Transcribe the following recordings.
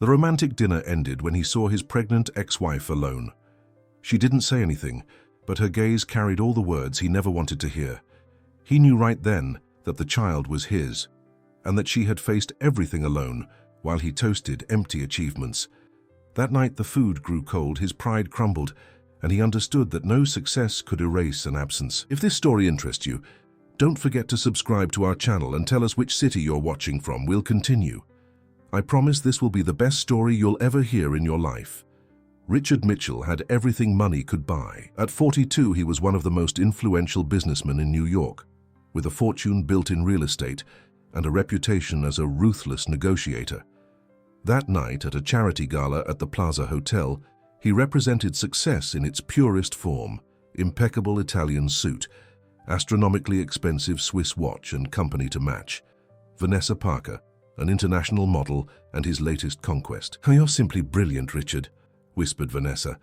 The romantic dinner ended when he saw his pregnant ex-wife alone. She didn't say anything, but her gaze carried all the words he never wanted to hear. He knew right then that the child was his, and that she had faced everything alone while he toasted empty achievements. That night the food grew cold, his pride crumbled, and he understood that no success could erase an absence. If this story interests you, don't forget to subscribe to our channel and tell us which city you're watching from. We'll continue. I promise this will be the best story you'll ever hear in your life. Richard Mitchell had everything money could buy. At 42, he was one of the most influential businessmen in New York, with a fortune built in real estate and a reputation as a ruthless negotiator. That night, at a charity gala at the Plaza Hotel, he represented success in its purest form: impeccable Italian suit, astronomically expensive Swiss watch and company to match, Vanessa Parker, an international model, and his latest conquest. "You're simply brilliant, Richard," whispered Vanessa,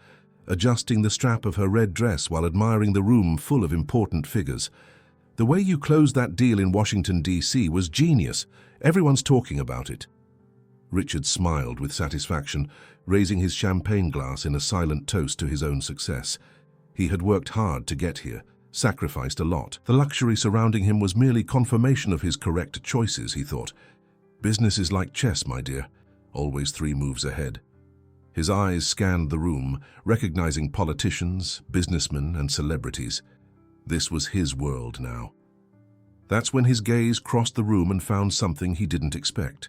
adjusting the strap of her red dress while admiring the room full of important figures. "The way you closed that deal in Washington, D.C. was genius. Everyone's talking about it." Richard smiled with satisfaction, raising his champagne glass in a silent toast to his own success. He had worked hard to get here, sacrificed a lot. The luxury surrounding him was merely confirmation of his correct choices, he thought. "Business is like chess, my dear, always 3 moves ahead." His eyes scanned the room, recognizing politicians, businessmen, and celebrities. This was his world now. That's when his gaze crossed the room and found something he didn't expect.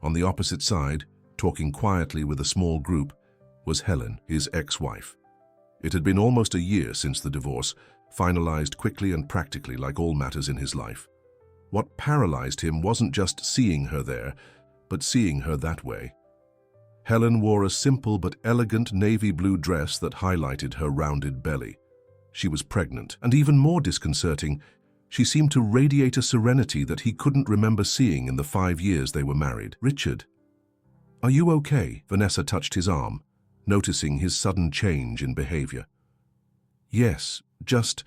On the opposite side, talking quietly with a small group, was Helen, his ex-wife. It had been almost a year since the divorce, finalized quickly and practically like all matters in his life. What paralyzed him wasn't just seeing her there, but seeing her that way. Helen wore a simple but elegant navy blue dress that highlighted her rounded belly. She was pregnant, and even more disconcerting, she seemed to radiate a serenity that he couldn't remember seeing in the 5 years they were married. "Richard, are you okay?" Vanessa touched his arm, noticing his sudden change in behavior. "Yes, just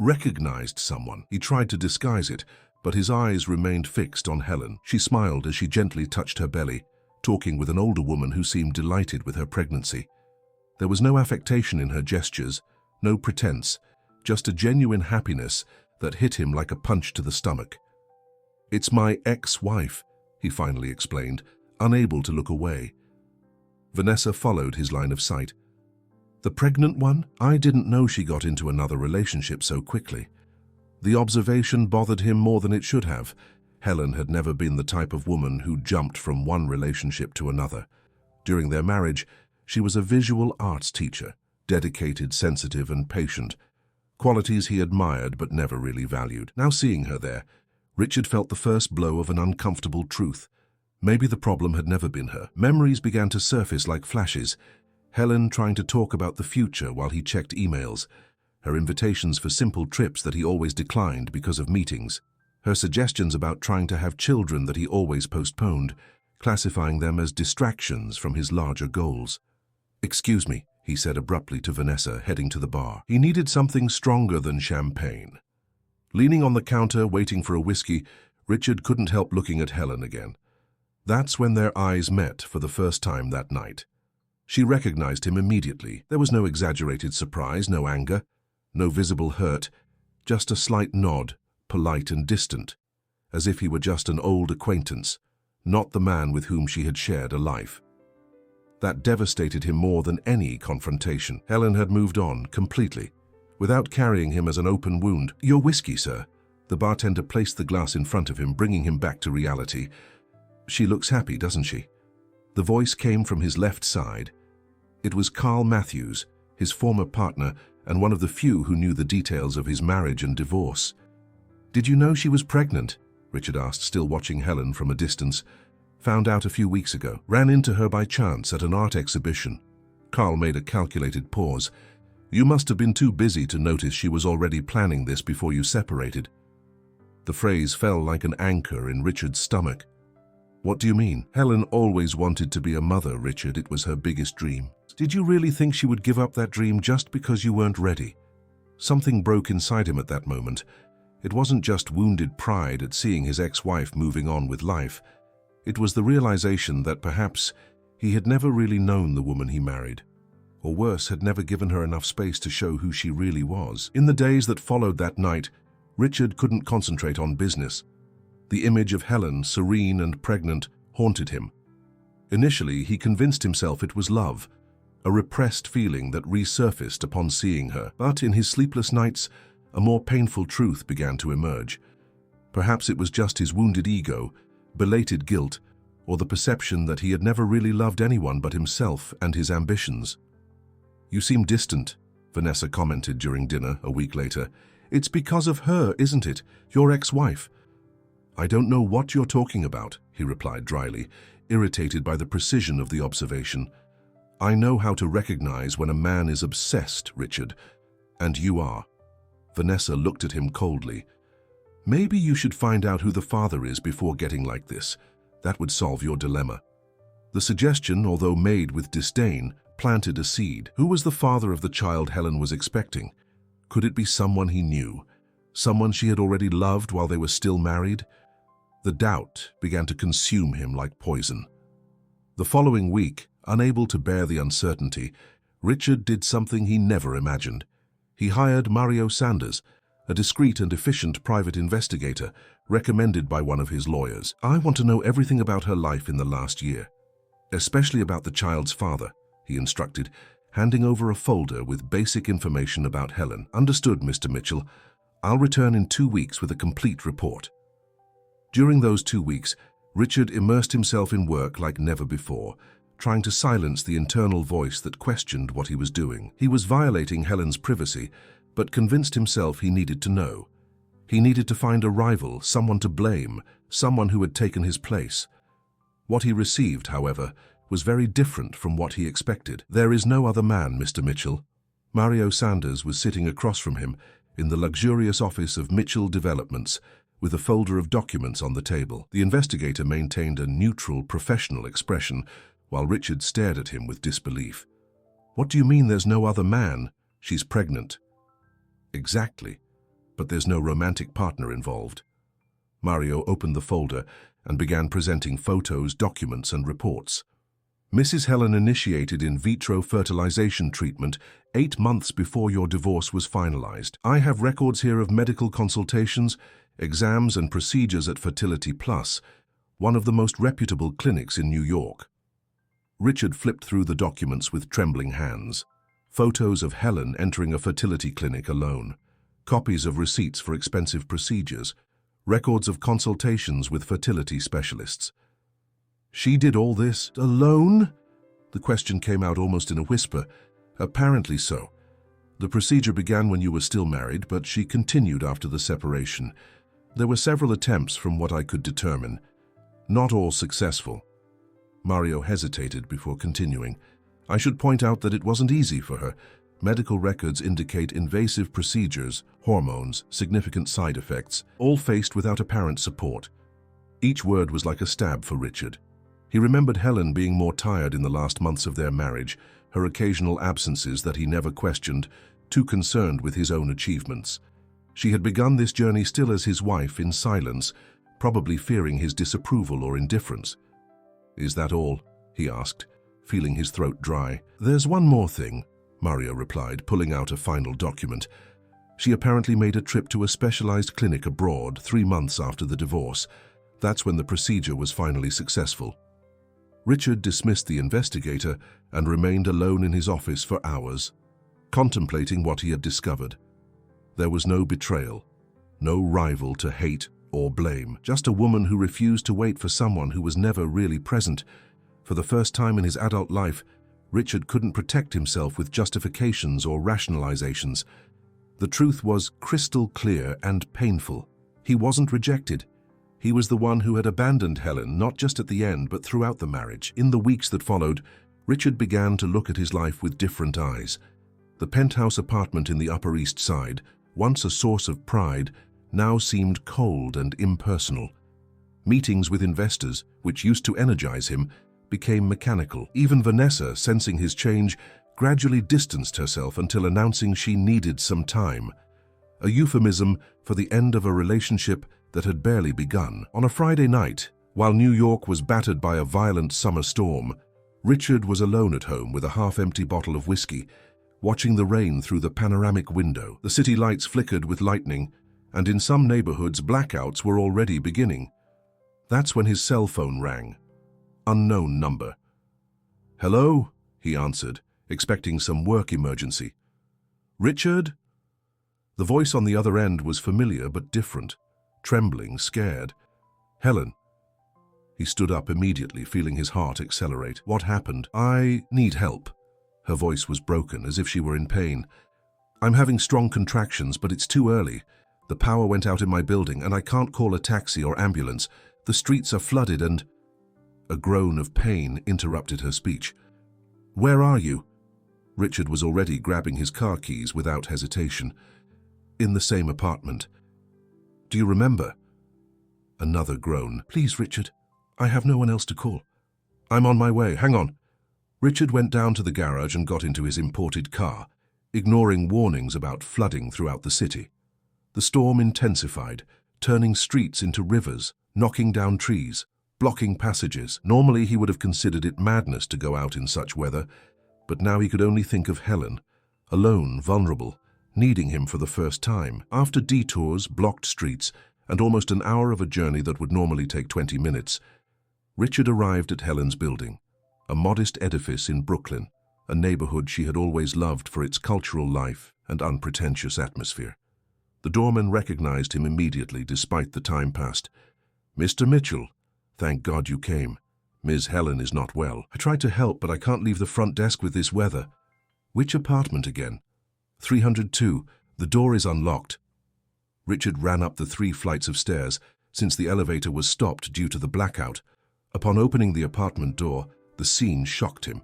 recognized someone." He tried to disguise it, but his eyes remained fixed on Helen. She smiled as she gently touched her belly, talking with an older woman who seemed delighted with her pregnancy. There was no affectation in her gestures, no pretense, just a genuine happiness that hit him like a punch to the stomach. "It's my ex-wife," he finally explained, unable to look away. Vanessa followed his line of sight. "The pregnant one? I didn't know she got into another relationship so quickly." The observation bothered him more than it should have. Helen had never been the type of woman who jumped from one relationship to another. During their marriage, she was a visual arts teacher, dedicated, sensitive, and patient, qualities he admired but never really valued. Now seeing her there, Richard felt the first blow of an uncomfortable truth. Maybe the problem had never been her. Memories began to surface like flashes. Helen trying to talk about the future while he checked emails, her invitations for simple trips that he always declined because of meetings, her suggestions about trying to have children that he always postponed, classifying them as distractions from his larger goals. "Excuse me," he said abruptly to Vanessa, heading to the bar. He needed something stronger than champagne. Leaning on the counter, waiting for a whiskey, Richard couldn't help looking at Helen again. That's when their eyes met for the first time that night. She recognized him immediately. There was no exaggerated surprise, no anger, no visible hurt, just a slight nod, polite and distant, as if he were just an old acquaintance, not the man with whom she had shared a life. That devastated him more than any confrontation. Helen had moved on, completely, without carrying him as an open wound. "Your whiskey, sir." The bartender placed the glass in front of him, bringing him back to reality. "She looks happy, doesn't she?" The voice came from his left side. It was Carl Matthews, his former partner, and one of the few who knew the details of his marriage and divorce. "Did you know she was pregnant?" Richard asked, still watching Helen from a distance. "Found out a few weeks ago. Ran into her by chance at an art exhibition." Carl made a calculated pause. "You must have been too busy to notice she was already planning this before you separated." The phrase fell like an anchor in Richard's stomach. "What do you mean?" "Helen always wanted to be a mother, Richard. It was her biggest dream." "Did you really think she would give up that dream just because you weren't ready?" Something broke inside him at that moment. It wasn't just wounded pride at seeing his ex-wife moving on with life. It was the realization that perhaps he had never really known the woman he married, or worse, had never given her enough space to show who she really was. In the days that followed that night, Richard couldn't concentrate on business. The image of Helen, serene and pregnant, haunted him. Initially, he convinced himself it was love, a repressed feeling that resurfaced upon seeing her. But in his sleepless nights, a more painful truth began to emerge. Perhaps it was just his wounded ego, belated guilt, or the perception that he had never really loved anyone but himself and his ambitions. "You seem distant," Vanessa commented during dinner a week later. "It's because of her, isn't it? Your ex-wife." "I don't know what you're talking about," he replied dryly, irritated by the precision of the observation. "I know how to recognize when a man is obsessed, Richard, and you are." Vanessa looked at him coldly. "Maybe you should find out who the father is before getting like this. That would solve your dilemma." The suggestion, although made with disdain, planted a seed. Who was the father of the child Helen was expecting? Could it be someone he knew? Someone she had already loved while they were still married? The doubt began to consume him like poison. The following week, unable to bear the uncertainty, Richard did something he never imagined. He hired Mario Sanders, a discreet and efficient private investigator recommended by one of his lawyers. "I want to know everything about her life in the last year, especially about the child's father," he instructed, handing over a folder with basic information about Helen. "Understood, Mr. Mitchell. I'll return in 2 weeks with a complete report." During those 2 weeks, Richard immersed himself in work like never before, trying to silence the internal voice that questioned what he was doing. He was violating Helen's privacy, but convinced himself he needed to know. He needed to find a rival, someone to blame, someone who had taken his place. What he received, however, was very different from what he expected. "There is no other man, Mr. Mitchell." Mario Sanders was sitting across from him in the luxurious office of Mitchell Developments, with a folder of documents on the table. The investigator maintained a neutral, professional expression, while Richard stared at him with disbelief. "What do you mean there's no other man? She's pregnant." "Exactly, but there's no romantic partner involved." Mario opened the folder and began presenting photos, documents, and reports. "Mrs. Helen initiated in vitro fertilization treatment 8 months before your divorce was finalized. I have records here of medical consultations, exams, and procedures at Fertility Plus, one of the most reputable clinics in New York." Richard flipped through the documents with trembling hands. Photos of Helen entering a fertility clinic alone, copies of receipts for expensive procedures, records of consultations with fertility specialists. "She did all this alone?" The question came out almost in a whisper. "Apparently so. The procedure began when you were still married, but she continued after the separation. There were several attempts from what I could determine. Not all successful." Mario hesitated before continuing. "I should point out that it wasn't easy for her. Medical records indicate invasive procedures, hormones, significant side effects, all faced without apparent support." Each word was like a stab for Richard. He remembered Helen being more tired in the last months of their marriage, her occasional absences that he never questioned, too concerned with his own achievements. She had begun this journey still as his wife, in silence, probably fearing his disapproval or indifference. "Is that all?" he asked, feeling his throat dry. "There's one more thing," Mario replied, pulling out a final document. "She apparently made a trip to a specialized clinic abroad 3 months after the divorce. That's when the procedure was finally successful." Richard dismissed the investigator and remained alone in his office for hours, contemplating what he had discovered. There was no betrayal, no rival to hate or blame, just a woman who refused to wait for someone who was never really present. For the first time in his adult life, Richard couldn't protect himself with justifications or rationalizations. The truth was crystal clear and painful. He wasn't rejected. He was the one who had abandoned Helen, not just at the end, but throughout the marriage. In the weeks that followed, Richard began to look at his life with different eyes. The penthouse apartment in the Upper East Side, once a source of pride, now seemed cold and impersonal. Meetings with investors, which used to energize him, became mechanical. Even Vanessa, sensing his change, gradually distanced herself until announcing she needed some time, a euphemism for the end of a relationship that had barely begun. On a Friday night, While New York was battered by a violent summer storm, Richard was alone at home with a half-empty bottle of whiskey, watching the rain through the panoramic window. The city lights flickered with lightning, and in some neighborhoods blackouts were already beginning. That's when his cell phone rang. Unknown number. "Hello?" he answered, expecting some work emergency. "Richard?" The voice on the other end was familiar but different, trembling, scared. "Helen." He stood up immediately, feeling his heart accelerate. "What happened?" "I need help." Her voice was broken, as if she were in pain. "I'm having strong contractions, but it's too early. The power went out in my building, and I can't call a taxi or ambulance. The streets are flooded and—" A groan of pain interrupted her speech. "Where are you?" Richard was already grabbing his car keys without hesitation. "In the same apartment." "Do you remember?" Another groan. "Please, Richard. I have no one else to call." "I'm on my way. Hang on." Richard went down to the garage and got into his imported car, ignoring warnings about flooding throughout the city. The storm intensified, turning streets into rivers, knocking down trees, blocking passages. Normally he would have considered it madness to go out in such weather, but now he could only think of Helen, alone, vulnerable, needing him for the first time. After detours, blocked streets, and almost an hour of a journey that would normally take 20 minutes, Richard arrived at Helen's building, a modest edifice in Brooklyn, a neighborhood she had always loved for its cultural life and unpretentious atmosphere. The doorman recognized him immediately, despite the time passed. "Mr. Mitchell, thank God you came. Ms. Helen is not well. I tried to help, but I can't leave the front desk with this weather." "Which apartment again?" 302. The door is unlocked." Richard ran up the 3 flights of stairs, since the elevator was stopped due to the blackout. Upon opening the apartment door, the scene shocked him.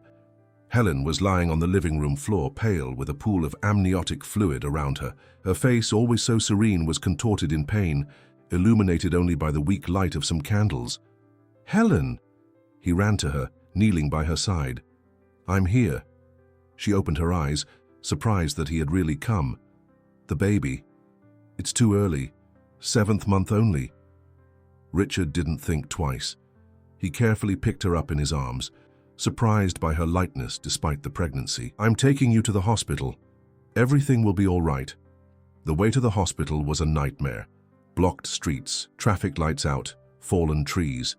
Helen was lying on the living room floor, pale, with a pool of amniotic fluid around her. Her face, always so serene, was contorted in pain, illuminated only by the weak light of some candles. "Helen!" He ran to her, kneeling by her side. "I'm here." She opened her eyes, surprised that he had really come. "The baby. It's too early. 7th month only." Richard didn't think twice. He carefully picked her up in his arms, surprised by her lightness despite the pregnancy. "I'm taking you to the hospital. Everything will be all right." The way to the hospital was a nightmare. Blocked streets, traffic lights out, fallen trees.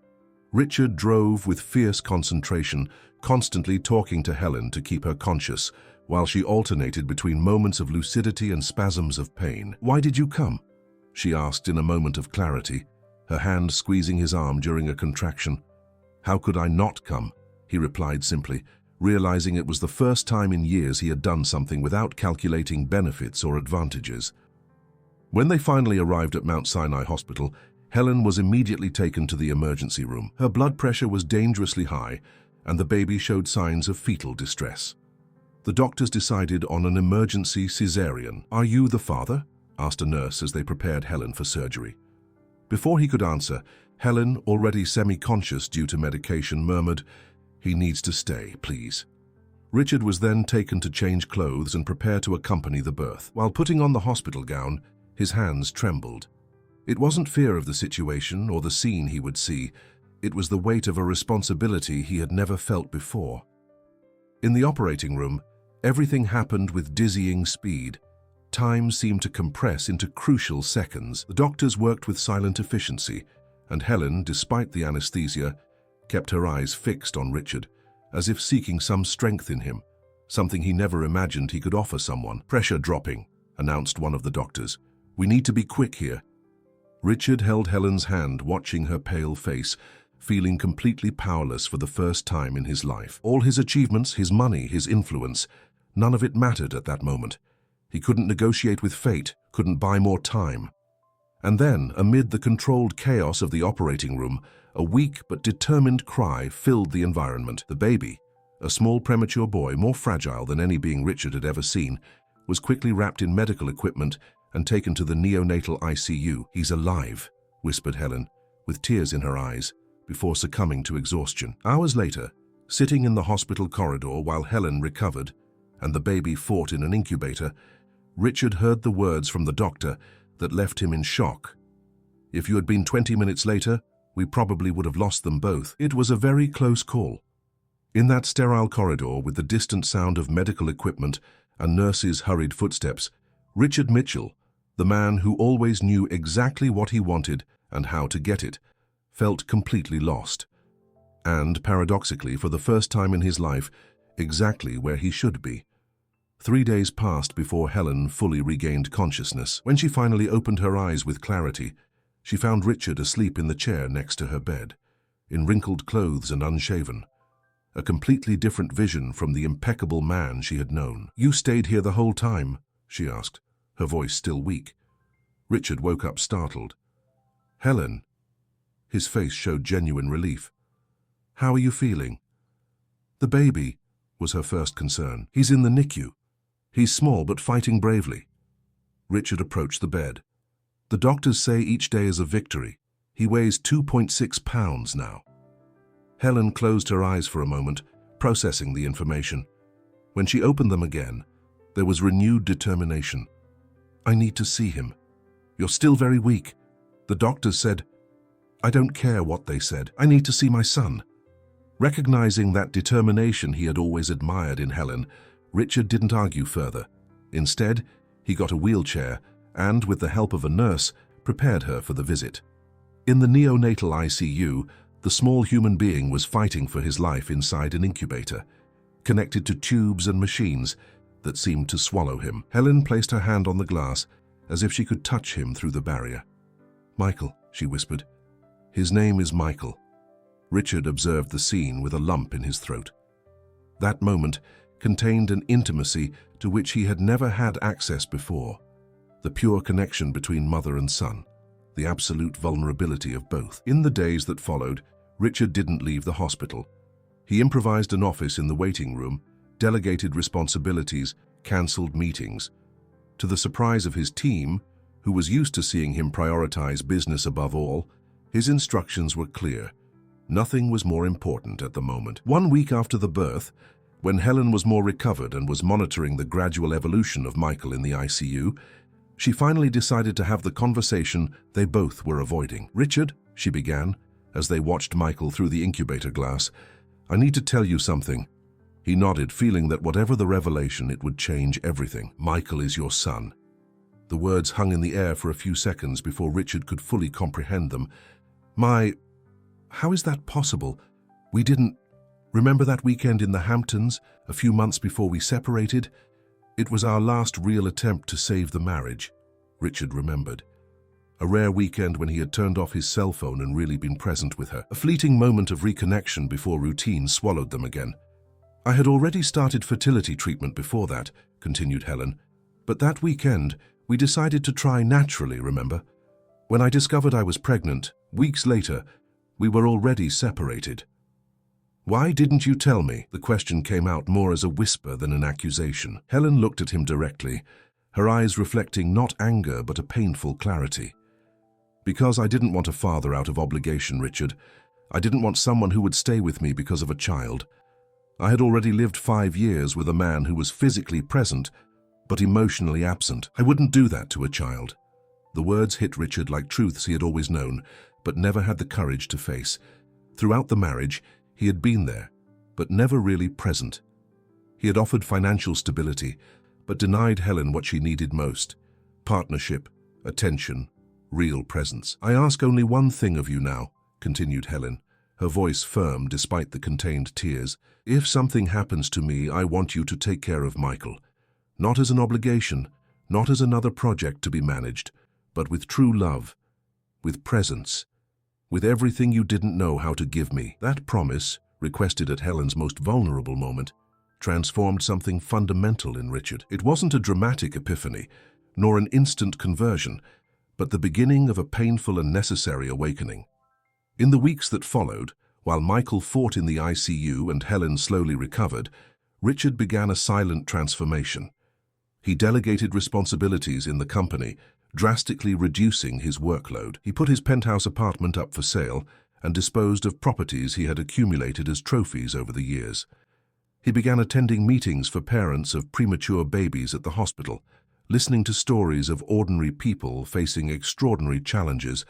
Richard drove with fierce concentration, constantly talking to Helen to keep her conscious, while she alternated between moments of lucidity and spasms of pain. "Why did you come?" she asked in a moment of clarity, her hand squeezing his arm during a contraction. "How could I not come?" he replied simply, realizing it was the first time in years he had done something without calculating benefits or advantages. When they finally arrived at Mount Sinai Hospital, Helen was immediately taken to the emergency room. Her blood pressure was dangerously high, and the baby showed signs of fetal distress. The doctors decided on an emergency cesarean. "Are you the father?" asked a nurse as they prepared Helen for surgery. Before he could answer, Helen, already semi-conscious due to medication, murmured, "He needs to stay, please." Richard was then taken to change clothes and prepare to accompany the birth. While putting on the hospital gown, his hands trembled. It wasn't fear of the situation or the scene he would see. It was the weight of a responsibility he had never felt before. In the operating room, everything happened with dizzying speed. Time seemed to compress into crucial seconds. The doctors worked with silent efficiency, and Helen, despite the anesthesia, kept her eyes fixed on Richard, as if seeking some strength in him, something he never imagined he could offer someone. "Pressure dropping," announced one of the doctors. "We need to be quick here." Richard held Helen's hand, watching her pale face, feeling completely powerless for the first time in his life. All his achievements, his money, his influence, none of it mattered at that moment. He couldn't negotiate with fate, couldn't buy more time. And then, amid the controlled chaos of the operating room, a weak but determined cry filled the environment. The baby, a small premature boy more fragile than any being Richard had ever seen, was quickly wrapped in medical equipment and taken to the neonatal ICU. "He's alive," whispered Helen, with tears in her eyes, before succumbing to exhaustion. Hours later, sitting in the hospital corridor while Helen recovered and the baby fought in an incubator, Richard heard the words from the doctor that left him in shock. "If you had been 20 minutes later, we probably would have lost them both. It was a very close call. In that sterile corridor, with the distant sound of medical equipment and nurses' hurried footsteps, Richard Mitchell, the man who always knew exactly what he wanted and how to get it, felt completely lost. And, paradoxically, for the first time in his life, exactly where he should be. 3 days passed before Helen fully regained consciousness. When she finally opened her eyes with clarity, she found Richard asleep in the chair next to her bed, in wrinkled clothes and unshaven. A completely different vision from the impeccable man she had known. "You stayed here the whole time?" she asked, her voice still weak. Richard woke up startled. "Helen?" His face showed genuine relief. "How are you feeling?" "The baby," was her first concern. "He's in the NICU. He's small but fighting bravely." Richard approached the bed. "The doctors say each day is a victory. He weighs 2.6 pounds now." Helen closed her eyes for a moment, processing the information. When she opened them again, there was renewed determination. "I need to see him. You're still very weak. The doctors said—" "I don't care what they said. I need to see my son." Recognizing that determination he had always admired in Helen, Richard didn't argue further. Instead, he got a wheelchair and, with the help of a nurse, prepared her for the visit. In the neonatal ICU, the small human being was fighting for his life inside an incubator, connected to tubes and machines that seemed to swallow him. Helen placed her hand on the glass as if she could touch him through the barrier. "Michael," she whispered. "His name is Michael." Richard observed the scene with a lump in his throat. That moment contained an intimacy to which he had never had access before. The pure connection between mother and son, the absolute vulnerability of both. In the days that followed, Richard didn't leave the hospital. He improvised an office in the waiting room, delegated responsibilities, cancelled meetings. To the surprise of his team, who was used to seeing him prioritize business above all, his instructions were clear. Nothing was more important at the moment. 1 week after the birth, when Helen was more recovered and was monitoring the gradual evolution of Michael in the ICU, she finally decided to have the conversation they both were avoiding. "Richard," she began, as they watched Michael through the incubator glass, "I need to tell you something." He nodded, feeling that whatever the revelation, it would change everything. "Michael is your son." The words hung in the air for a few seconds before Richard could fully comprehend them. How is that possible? We didn't... Remember that weekend in the Hamptons, a few months before we separated? It was our last real attempt to save the marriage," Richard remembered. A rare weekend when he had turned off his cell phone and really been present with her. A fleeting moment of reconnection before routine swallowed them again. "I had already started fertility treatment before that," continued Helen. "But that weekend, we decided to try naturally, remember? When I discovered I was pregnant, weeks later, we were already separated." "Why didn't you tell me?" The question came out more as a whisper than an accusation. Helen looked at him directly, her eyes reflecting not anger but a painful clarity. "Because I didn't want a father out of obligation, Richard. I didn't want someone who would stay with me because of a child. I had already lived 5 years with a man who was physically present but emotionally absent. I wouldn't do that to a child." The words hit Richard like truths he had always known, but never had the courage to face. Throughout the marriage, he had been there, but never really present. He had offered financial stability, but denied Helen what she needed most: partnership, attention, real presence. "I ask only one thing of you now," continued Helen, her voice firm despite the contained tears. "If something happens to me, I want you to take care of Michael. Not as an obligation, not as another project to be managed, but with true love, with presence, with everything you didn't know how to give me." That promise, requested at Helen's most vulnerable moment, transformed something fundamental in Richard. It wasn't a dramatic epiphany, nor an instant conversion, but the beginning of a painful and necessary awakening. In the weeks that followed, while Michael fought in the ICU and Helen slowly recovered, Richard began a silent transformation. He delegated responsibilities in the company, drastically reducing his workload. He put his penthouse apartment up for sale and disposed of properties he had accumulated as trophies over the years. He began attending meetings for parents of premature babies at the hospital, listening to stories of ordinary people facing extraordinary challenges,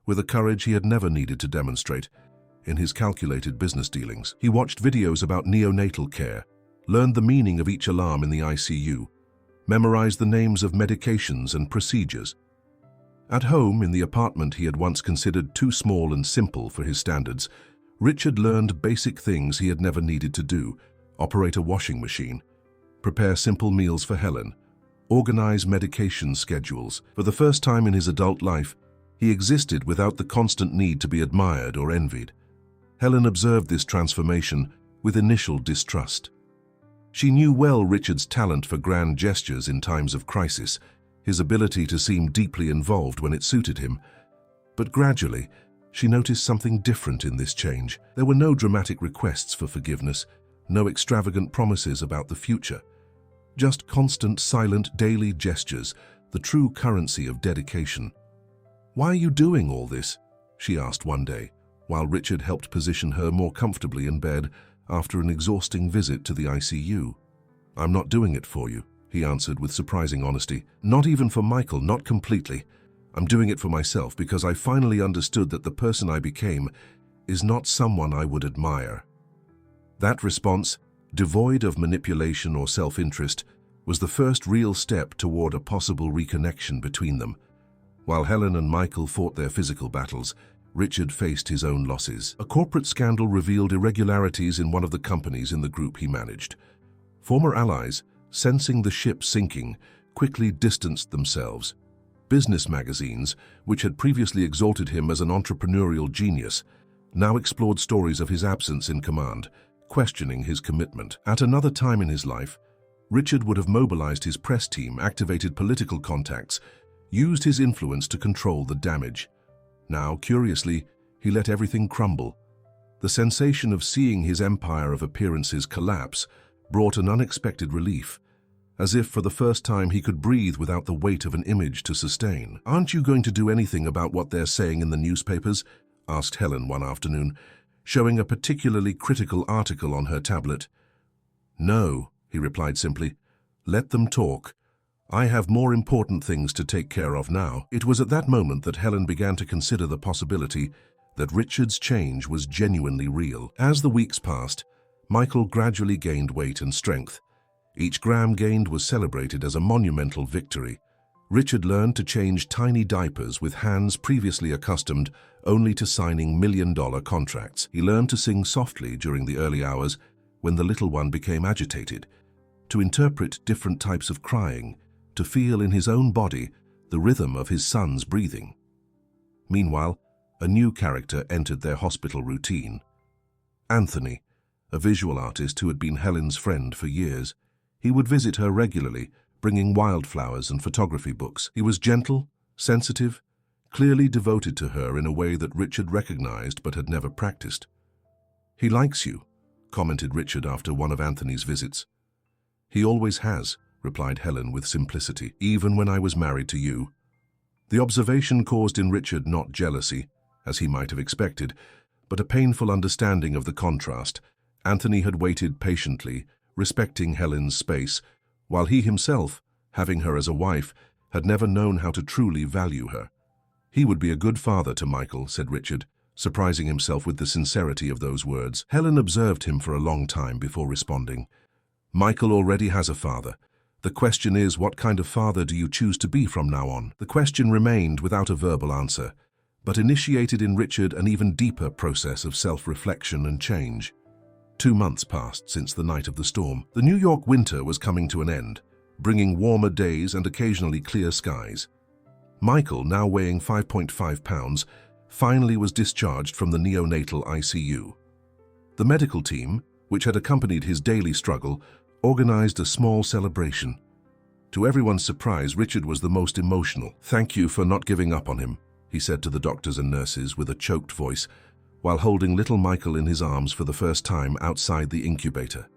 with a courage he had never needed to demonstrate in his calculated business dealings. He watched videos about neonatal care, learned the meaning of each alarm in the ICU, memorized the names of medications and procedures. At home, in the apartment he had once considered too small and simple for his standards, Richard learned basic things he had never needed to do: operate a washing machine, prepare simple meals for Helen, organize medication schedules. For the first time in his adult life, he existed without the constant need to be admired or envied. Helen observed this transformation with initial distrust. She knew well Richard's talent for grand gestures in times of crisis, his ability to seem deeply involved when it suited him. But gradually, she noticed something different in this change. There were no dramatic requests for forgiveness, no extravagant promises about the future. Just constant, silent, daily gestures, the true currency of dedication. "Why are you doing all this?" she asked one day, while Richard helped position her more comfortably in bed after an exhausting visit to the ICU. "I'm not doing it for you," he answered with surprising honesty. "Not even for Michael, not completely. I'm doing it for myself because I finally understood that the person I became is not someone I would admire." That response, devoid of manipulation or self-interest, was the first real step toward a possible reconnection between them. While Helen and Michael fought their physical battles, Richard faced his own losses. A corporate scandal revealed irregularities in one of the companies in the group he managed. Former allies, sensing the ship sinking, quickly distanced themselves. Business magazines, which had previously exalted him as an entrepreneurial genius, now explored stories of his absence in command, questioning his commitment. At another time in his life, Richard would have mobilized his press team, activated political contacts, used his influence to control the damage. Now, curiously, he let everything crumble. The sensation of seeing his empire of appearances collapse brought an unexpected relief, as if for the first time he could breathe without the weight of an image to sustain. "Aren't you going to do anything about what they're saying in the newspapers?" asked Helen one afternoon, showing a particularly critical article on her tablet. "No," he replied simply. "Let them talk. I have more important things to take care of now." It was at that moment that Helen began to consider the possibility that Richard's change was genuinely real. As the weeks passed, Michael gradually gained weight and strength. Each gram gained was celebrated as a monumental victory. Richard learned to change tiny diapers with hands previously accustomed only to signing million-dollar contracts. He learned to sing softly during the early hours when the little one became agitated, to interpret different types of crying, to feel in his own body the rhythm of his son's breathing. Meanwhile, a new character entered their hospital routine. Anthony, a visual artist who had been Helen's friend for years. He would visit her regularly, bringing wildflowers and photography books. He was gentle, sensitive, clearly devoted to her in a way that Richard recognized but had never practiced. "He likes you," commented Richard after one of Anthony's visits. "He always has," replied Helen with simplicity, "even when I was married to you." The observation caused in Richard not jealousy, as he might have expected, but a painful understanding of the contrast. Anthony had waited patiently, respecting Helen's space, while he himself, having her as a wife, had never known how to truly value her. "He would be a good father to Michael," said Richard, surprising himself with the sincerity of those words. Helen observed him for a long time before responding. "Michael already has a father. The question is, what kind of father do you choose to be from now on?" The question remained without a verbal answer, but initiated in Richard an even deeper process of self-reflection and change. 2 months passed since the night of the storm. The New York winter was coming to an end, bringing warmer days and occasionally clear skies. Michael, now weighing 5.5 pounds, finally was discharged from the neonatal ICU. The medical team, which had accompanied his daily struggle, organized a small celebration. To everyone's surprise, Richard was the most emotional. "Thank you for not giving up on him," he said to the doctors and nurses with a choked voice, while holding little Michael in his arms for the first time outside the incubator.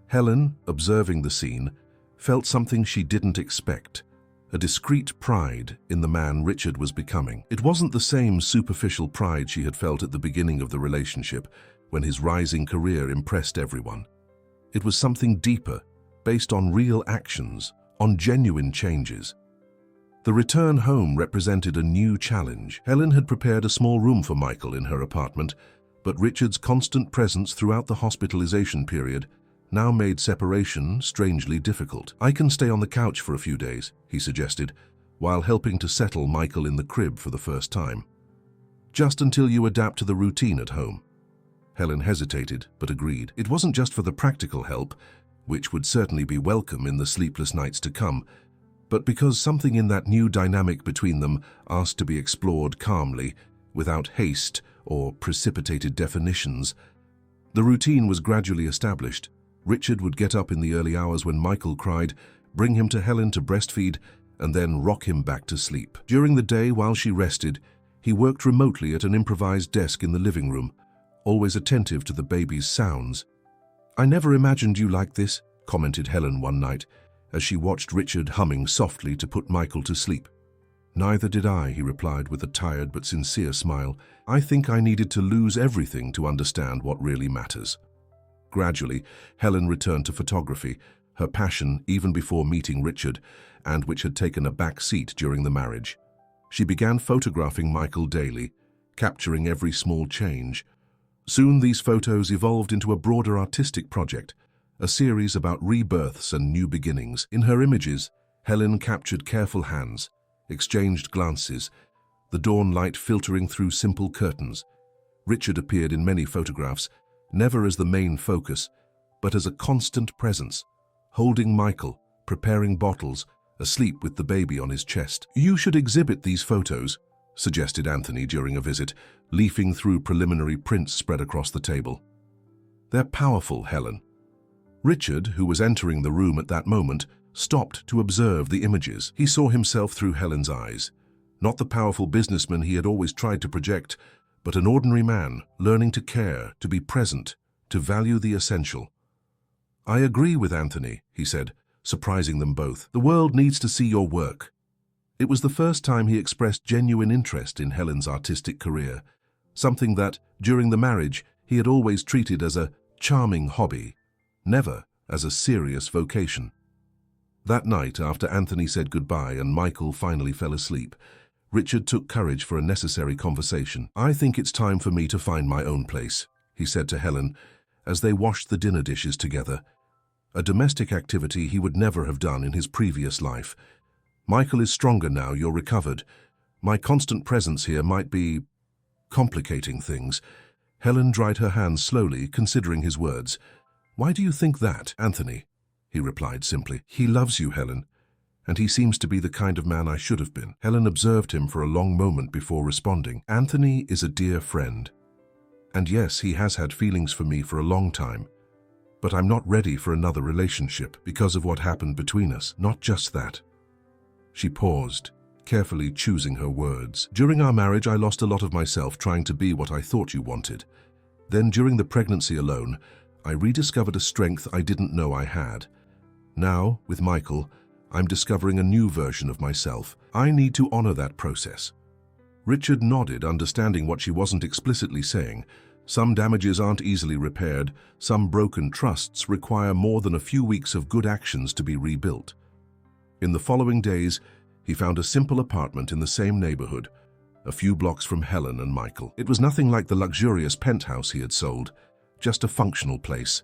Helen, observing the scene, felt something she didn't expect, a discreet pride in the man Richard was becoming. It wasn't the same superficial pride she had felt at the beginning of the relationship, when his rising career impressed everyone. It was something deeper, based on real actions, on genuine changes. The return home represented a new challenge. Helen had prepared a small room for Michael in her apartment, but Richard's constant presence throughout the hospitalization period now made separation strangely difficult. "I can stay on the couch for a few days," he suggested, while helping to settle Michael in the crib for the first time. "Just until you adapt to the routine at home." Helen hesitated, but agreed. It wasn't just for the practical help, which would certainly be welcome in the sleepless nights to come, but because something in that new dynamic between them asked to be explored calmly, without haste or precipitated definitions. The routine was gradually established. Richard would get up in the early hours when Michael cried, bring him to Helen to breastfeed, and then rock him back to sleep. During the day, while she rested, he worked remotely at an improvised desk in the living room, always attentive to the baby's sounds. "I never imagined you like this," commented Helen one night, as she watched Richard humming softly to put Michael to sleep. "Neither did I," he replied with a tired but sincere smile. "I think I needed to lose everything to understand what really matters." Gradually, Helen returned to photography, her passion even before meeting Richard, and which had taken a back seat during the marriage. She began photographing Michael daily, capturing every small change. Soon these photos evolved into a broader artistic project, a series about rebirths and new beginnings. In her images, Helen captured careful hands, exchanged glances, the dawn light filtering through simple curtains. Richard appeared in many photographs, never as the main focus, but as a constant presence, holding Michael, preparing bottles, asleep with the baby on his chest. "You should exhibit these photos," suggested Anthony during a visit, leafing through preliminary prints spread across the table. "They're powerful, Helen." Richard, who was entering the room at that moment, stopped to observe the images. He saw himself through Helen's eyes, not the powerful businessman he had always tried to project, but an ordinary man, learning to care, to be present, to value the essential. "I agree with Anthony," he said, surprising them both. "The world needs to see your work." It was the first time he expressed genuine interest in Helen's artistic career, something that, during the marriage, he had always treated as a charming hobby, never as a serious vocation. That night, after Anthony said goodbye and Michael finally fell asleep, Richard took courage for a necessary conversation. "I think it's time for me to find my own place," he said to Helen, as they washed the dinner dishes together, a domestic activity he would never have done in his previous life. "Michael is stronger now you're recovered. My constant presence here might be complicating things." Helen dried her hands slowly, considering his words. "Why do you think that, Anthony?" he replied simply. "He loves you, Helen, and he seems to be the kind of man I should have been." Helen observed him for a long moment before responding. "Anthony is a dear friend. And yes, he has had feelings for me for a long time. But I'm not ready for another relationship because of what happened between us. Not just that." She paused, carefully choosing her words. "During our marriage, I lost a lot of myself trying to be what I thought you wanted. Then during the pregnancy alone, I rediscovered a strength I didn't know I had. Now, with Michael, I'm discovering a new version of myself. I need to honor that process." Richard nodded, understanding what she wasn't explicitly saying. Some damages aren't easily repaired. Some broken trusts require more than a few weeks of good actions to be rebuilt. In the following days, he found a simple apartment in the same neighborhood, a few blocks from Helen and Michael. It was nothing like the luxurious penthouse he had sold, just a functional place,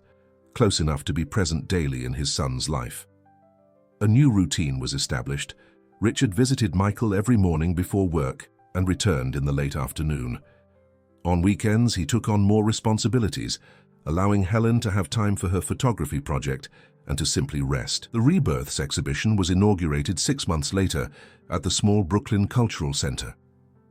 close enough to be present daily in his son's life. A new routine was established. Richard visited Michael every morning before work and returned in the late afternoon. On weekends, he took on more responsibilities, allowing Helen to have time for her photography project and to simply rest. The Rebirths exhibition was inaugurated 6 months later at the small Brooklyn Cultural Center.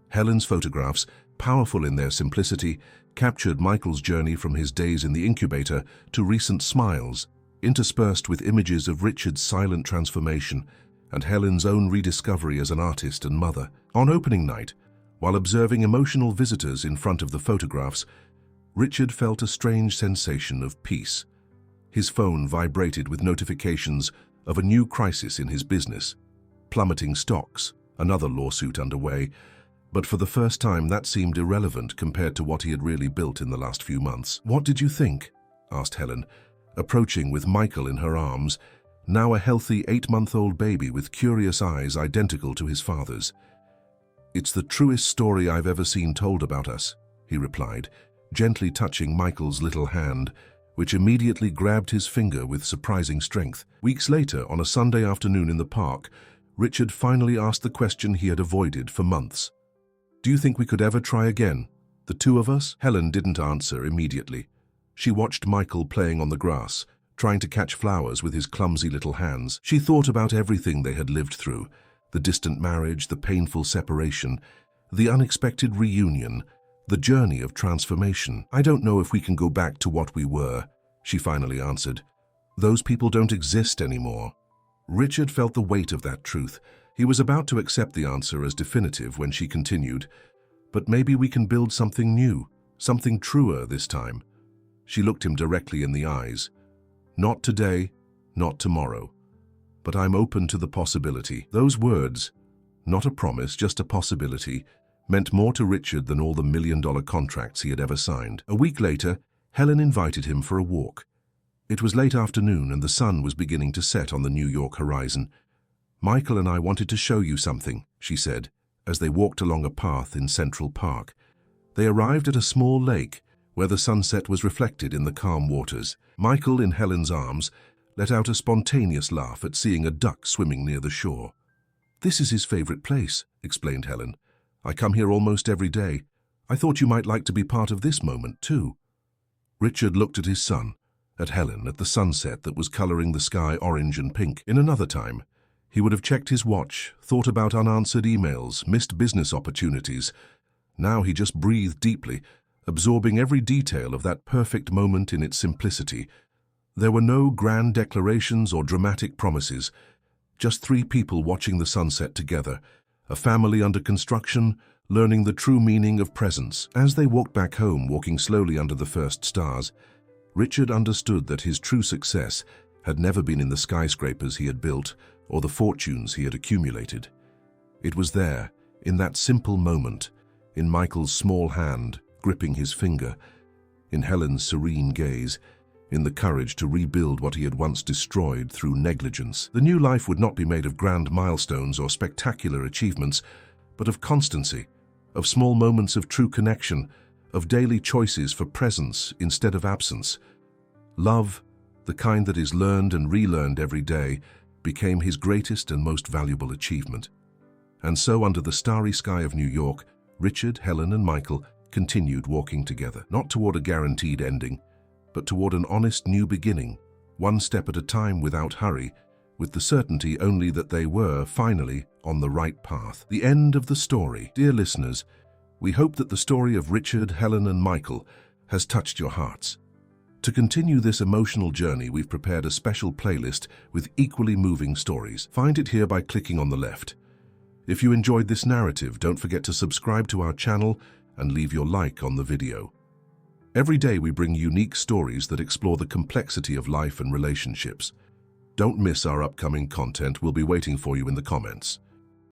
Helen's photographs, powerful in their simplicity, captured Michael's journey from his days in the incubator to recent smiles, interspersed with images of Richard's silent transformation and Helen's own rediscovery as an artist and mother. On opening night, while observing emotional visitors in front of the photographs, Richard felt a strange sensation of peace. His phone vibrated with notifications of a new crisis in his business. Plummeting stocks, another lawsuit underway, but for the first time that seemed irrelevant compared to what he had really built in the last few months. "What did you think?" asked Helen, approaching with Michael in her arms, now a healthy 8-month-old baby with curious eyes identical to his father's. "It's the truest story I've ever seen told about us," he replied, gently touching Michael's little hand, which immediately grabbed his finger with surprising strength. Weeks later, on a Sunday afternoon in the park, Richard finally asked the question he had avoided for months. "Do you think we could ever try again? The two of us?" Helen didn't answer immediately. She watched Michael playing on the grass, trying to catch flowers with his clumsy little hands. She thought about everything they had lived through, the distant marriage, the painful separation, the unexpected reunion, the journey of transformation. "I don't know if we can go back to what we were," she finally answered. "Those people don't exist anymore." Richard felt the weight of that truth. He was about to accept the answer as definitive when she continued, "But maybe we can build something new, something truer this time." She looked him directly in the eyes. "Not today, not tomorrow, but I'm open to the possibility." Those words, not a promise, just a possibility, meant more to Richard than all the million-dollar contracts he had ever signed. A week later, Helen invited him for a walk. It was late afternoon and the sun was beginning to set on the New York horizon. "Michael and I wanted to show you something," she said, as they walked along a path in Central Park. They arrived at a small lake where the sunset was reflected in the calm waters. Michael, in Helen's arms, let out a spontaneous laugh at seeing a duck swimming near the shore. "This is his favorite place," explained Helen. "I come here almost every day. I thought you might like to be part of this moment, too." Richard looked at his son, at Helen, at the sunset that was coloring the sky orange and pink. In another time, he would have checked his watch, thought about unanswered emails, missed business opportunities. Now he just breathed deeply, absorbing every detail of that perfect moment in its simplicity. There were no grand declarations or dramatic promises, just three people watching the sunset together, a family under construction, learning the true meaning of presence. As they walked back home, walking slowly under the first stars, Richard understood that his true success had never been in the skyscrapers he had built or the fortunes he had accumulated. It was there, in that simple moment, in Michael's small hand gripping his finger, in Helen's serene gaze, in the courage to rebuild what he had once destroyed through negligence. The new life would not be made of grand milestones or spectacular achievements, but of constancy, of small moments of true connection, of daily choices for presence instead of absence. Love, the kind that is learned and relearned every day, became his greatest and most valuable achievement. And so, under the starry sky of New York, Richard, Helen, and Michael continued walking together, not toward a guaranteed ending, but toward an honest new beginning, one step at a time without hurry, with the certainty only that they were, finally, on the right path. The end of the story. Dear listeners, we hope that the story of Richard, Helen, and Michael has touched your hearts. To continue this emotional journey, we've prepared a special playlist with equally moving stories. Find it here by clicking on the left. If you enjoyed this narrative, don't forget to subscribe to our channel and leave your like on the video. Every day we bring unique stories that explore the complexity of life and relationships. Don't miss our upcoming content. We'll be waiting for you in the comments.